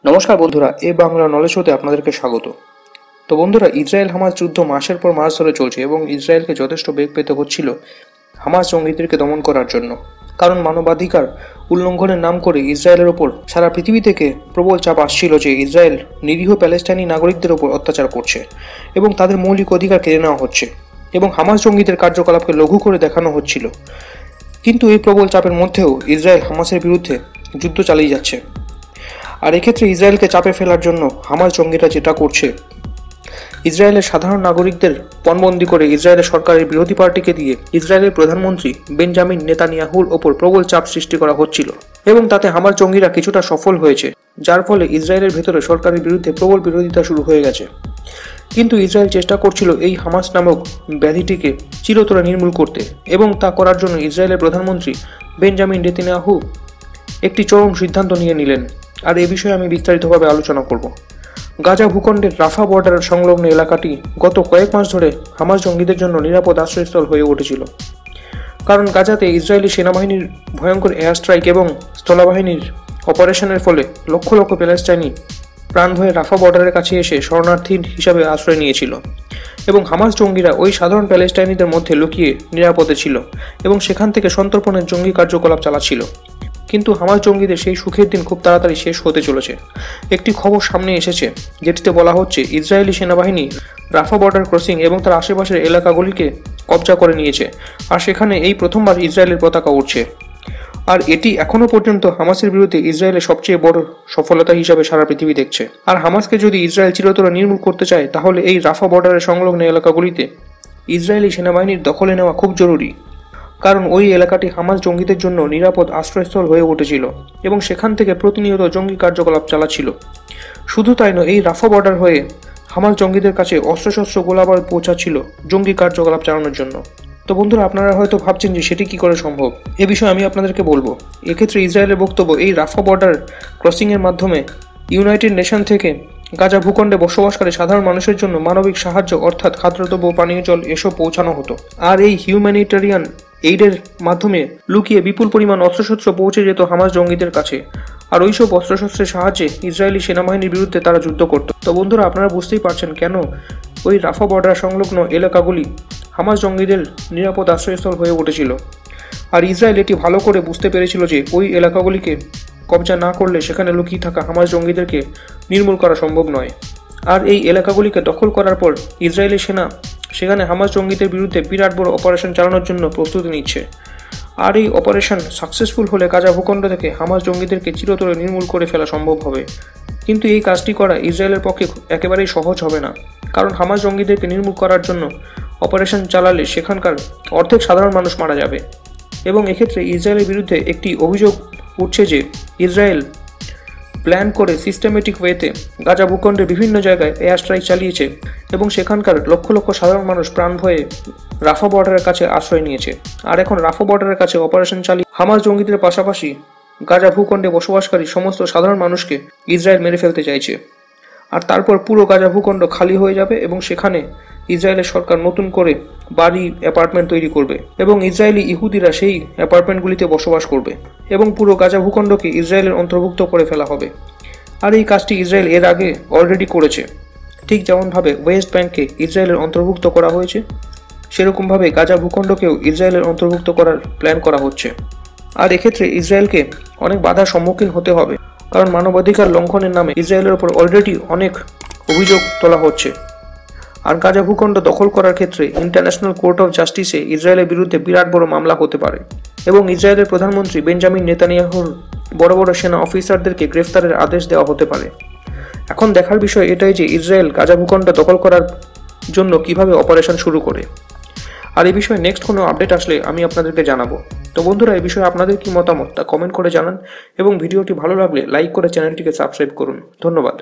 নমস্কার বন্ধুরা, এই বাংলা নলেজ শোতে আপনাদেরকে স্বাগত। তো বন্ধুরা, ইসরায়েল হামাস যুদ্ধ মাসের পর মাস ধরে চলছে এবং ইসরায়েলকে যথেষ্ট বেগ পেতে হচ্ছিল হামাস জঙ্গিদেরকে দমন করার জন্য। কারণ মানবাধিকার উল্লঙ্ঘনের নাম করে ইসরায়েলের ওপর সারা পৃথিবী থেকে প্রবল চাপ আসছিল যে ইসরায়েল নিরীহ প্যালেস্টাইনি নাগরিকদের ওপর অত্যাচার করছে এবং তাদের মৌলিক অধিকার কেড়ে নেওয়া হচ্ছে এবং হামাস জঙ্গিদের কার্যকলাপকে লঘু করে দেখানো হচ্ছিল। কিন্তু এই প্রবল চাপের মধ্যেও ইসরায়েল হামাসের বিরুদ্ধে যুদ্ধ চালিয়ে যাচ্ছে। আর এক্ষেত্রে ইসরায়েলকে চাপে ফেলার জন্য হামাস জঙ্গিরা যেটা করছে, ইসরায়েলের সাধারণ নাগরিকদের পণবন্দি করে ইসরায়েলের সরকারের বিরোধী পার্টিকে দিয়ে ইসরায়েলের প্রধানমন্ত্রী বেঞ্জামিন নেতানিয়াহুর ওপর প্রবল চাপ সৃষ্টি করা হচ্ছিল এবং তাতে হামাস জঙ্গিরা কিছুটা সফল হয়েছে, যার ফলে ইসরায়েলের ভেতরে সরকারের বিরুদ্ধে প্রবল বিরোধিতা শুরু হয়ে গেছে। কিন্তু ইসরায়েল চেষ্টা করছিল এই হামাস নামক ব্যাধিটিকে চিরতরে নির্মূল করতে এবং তা করার জন্য ইসরায়েলের প্রধানমন্ত্রী বেঞ্জামিন নেতানিয়াহু একটি চরম সিদ্ধান্ত নিয়ে নিলেন। আর এ বিষয়ে আমি বিস্তারিতভাবে আলোচনা করব। গাজা ভূখণ্ডের রাফা বর্ডার সংলগ্ন এলাকাটি গত কয়েক মাস ধরে হামাস জঙ্গিদের জন্য নিরাপদ আশ্রয়স্থল হয়ে উঠেছিল। কারণ গাজাতে ইসরায়েলি সেনাবাহিনীর ভয়ঙ্কর এয়ার স্ট্রাইক এবং স্থলবাহিনীর অপারেশনের ফলে লক্ষ লক্ষ প্যালেস্টাইনি প্রাণ ভয়ে রাফা বর্ডারের কাছে এসে শরণার্থী হিসাবে আশ্রয় নিয়েছিল এবং হামাস জঙ্গিরা ওই সাধারণ প্যালেস্টাইনিদের মধ্যে লুকিয়ে নিরাপদে ছিল এবং সেখান থেকে সন্তর্পণের জঙ্গি কার্যকলাপ চালাচ্ছিল। কিন্তু হামাস জঙ্গিদের সেই সুখের দিন খুব তাড়াতাড়ি শেষ হতে চলেছে। একটি খবর সামনে এসেছে যেটিতে বলা হচ্ছে ইসরায়েলি সেনাবাহিনী রাফা বর্ডার ক্রসিং এবং তার আশেপাশের এলাকাগুলিকে কবজা করে নিয়েছে আর সেখানে এই প্রথমবার ইসরায়েলের পতাকা উঠছে। আর এটি এখনো পর্যন্ত হামাসের বিরুদ্ধে ইসরায়েলের সবচেয়ে বড় সফলতা হিসাবে সারা পৃথিবী দেখছে। আর হামাসকে যদি ইসরায়েল চিরতরে নির্মূল করতে চায় তাহলে এই রাফা বর্ডারের সংলগ্ন এলাকাগুলিতে ইসরায়েলি সেনাবাহিনীর দখলে নেওয়া খুব জরুরি। কারণ ওই এলাকাটি হামাস জঙ্গিদের জন্য নিরাপদ আশ্রয়স্থল হয়ে উঠেছিল এবং সেখান থেকে প্রতিনিয়ত জঙ্গি কার্যকলাপ চালাচ্ছিল। শুধু তাই নয়, এই রাফা বর্ডার হয়ে হামাস জঙ্গিদের কাছে অস্ত্রশস্ত্র গোলাবারুদ পৌঁছাচ্ছিল জঙ্গি কার্যকলাপ চালানোর জন্য। তো বন্ধুরা, আপনারা হয়তো ভাবছেন যে সেটি কি করে সম্ভব। এ বিষয়ে আমি আপনাদেরকে বলবো। এক্ষেত্রে ইসরায়েলের বক্তব্য, এই রাফা বর্ডার ক্রসিংয়ের মাধ্যমে ইউনাইটেড নেশন থেকে গাজা ভূখণ্ডে বসবাসকারী সাধারণ মানুষের জন্য মানবিক সাহায্য অর্থাৎ খাদ্যদ্রব্য, পানীয় জল এসব পৌঁছানো হতো। আর এই হিউম্যানিটেরিয়ান এইডের মাধ্যমে লুকিয়ে বিপুল পরিমাণ অস্ত্রশস্ত্র পৌঁছে যেত হামাস জঙ্গিদের কাছে। আর ওইসব অস্ত্রশস্ত্রের সাহায্যে ইসরায়েলি সেনাবাহিনীর বিরুদ্ধে তারা যুদ্ধ করত। তো বন্ধুরা, আপনারা বুঝতেই পারছেন কেন ওই রাফা বর্ডার সংলগ্ন এলাকাগুলি হামাস জঙ্গিদের নিরাপদ আশ্রয়স্থল হয়ে উঠেছিল। আর ইসরায়েল এটি ভালো করে বুঝতে পেরেছিল যে ওই এলাকাগুলিকে কবজা না করলে সেখানে লুকিয়ে থাকা হামাস জঙ্গিদেরকে নির্মূল করা সম্ভব নয়। আর এই এলাকাগুলিকে দখল করার পর ইসরায়েলি সেনা সেখানে হামাস জঙ্গিদের বিরুদ্ধে বিরাট বড় অপারেশন চালানোর জন্য প্রস্তুতি নিচ্ছে। আর এই অপারেশন সাকসেসফুল হলে গাজা ভূখণ্ড থেকে হামাস জঙ্গিদেরকে চিরতরে নির্মূল করে ফেলা সম্ভব হবে। কিন্তু এই কাজটি করা ইসরায়েলের পক্ষে একেবারেই সহজ হবে না, কারণ হামাস জঙ্গিদেরকে নির্মূল করার জন্য অপারেশন চালালে সেখানকার অর্ধেক সাধারণ মানুষ মারা যাবে। এবং এক্ষেত্রে ইসরায়েলের বিরুদ্ধে একটি অভিযোগ উঠছে যে ইসরায়েল প্ল্যান করে সিস্টেমেটিক ওয়েতে গাজা ভূখণ্ডের বিভিন্ন জায়গায় এয়ার স্ট্রাইক চালিয়েছে এবং সেখানকার লক্ষ লক্ষ সাধারণ মানুষ প্রাণ ভয়ে রাফা বর্ডারের কাছে আশ্রয় নিয়েছে। আর এখন রাফা বর্ডারের কাছে অপারেশন চালিয়ে হামাস জঙ্গিদের পাশাপাশি গাজা ভূখণ্ডে বসবাসকারী সমস্ত সাধারণ মানুষকে ইসরায়েল মেরে ফেলতে চাইছে। আর তারপর পুরো গাজা ভূখণ্ড খালি হয়ে যাবে এবং সেখানে ইসরায়েলের সরকার নতুন করে বাড়ি, অ্যাপার্টমেন্ট তৈরি করবে এবং ইসরায়েলি ইহুদিরা সেই অ্যাপার্টমেন্টগুলিতে বসবাস করবে এবং পুরো গাজা ভূখণ্ডকে ইসরায়েলের অন্তর্ভুক্ত করে ফেলা হবে। আর এই কাজটি ইসরায়েল এর আগে অলরেডি করেছে। ঠিক যেমনভাবে ওয়েস্ট ব্যাংককে ইসরায়েলের অন্তর্ভুক্ত করা হয়েছে, সেরকমভাবে গাজা ভূখণ্ডকেও ইসরায়েলের অন্তর্ভুক্ত করার প্ল্যান করা হচ্ছে। আর এক্ষেত্রে ইসরায়েলকে অনেক বাধার সম্মুখীন হতে হবে, কারণ মানবাধিকার লঙ্ঘনের নামে ইসরায়েলের ওপর অলরেডি অনেক অভিযোগ তোলা হচ্ছে। আর গাজা ভূখণ্ড দখল করার ক্ষেত্রে ইন্টারন্যাশনাল কোর্ট অফ জাস্টিসে ইসরায়েলের বিরুদ্ধে বিরাট বড় মামলা হতে পারে এবং ইসরায়েলের প্রধানমন্ত্রী বেঞ্জামিন নেতানিয়াহুর বড় বড় সেনা অফিসারদেরকে গ্রেফতারের আদেশ দেওয়া হতে পারে। এখন দেখার বিষয় এটাই যে ইসরায়েল গাজা ভূখণ্ড দখল করার জন্য কিভাবে অপারেশন শুরু করে। আর এই বিষয়ে নেক্সট কোনো আপডেট আসলে আমি আপনাদেরকে জানাবো। তো বন্ধুরা, এই বিষয়ে আপনাদের কি মতামত তা কমেন্ট করে জানান এবং ভিডিওটি ভালো লাগলে লাইক করে চ্যানেলটিকে সাবস্ক্রাইব করুন। ধন্যবাদ।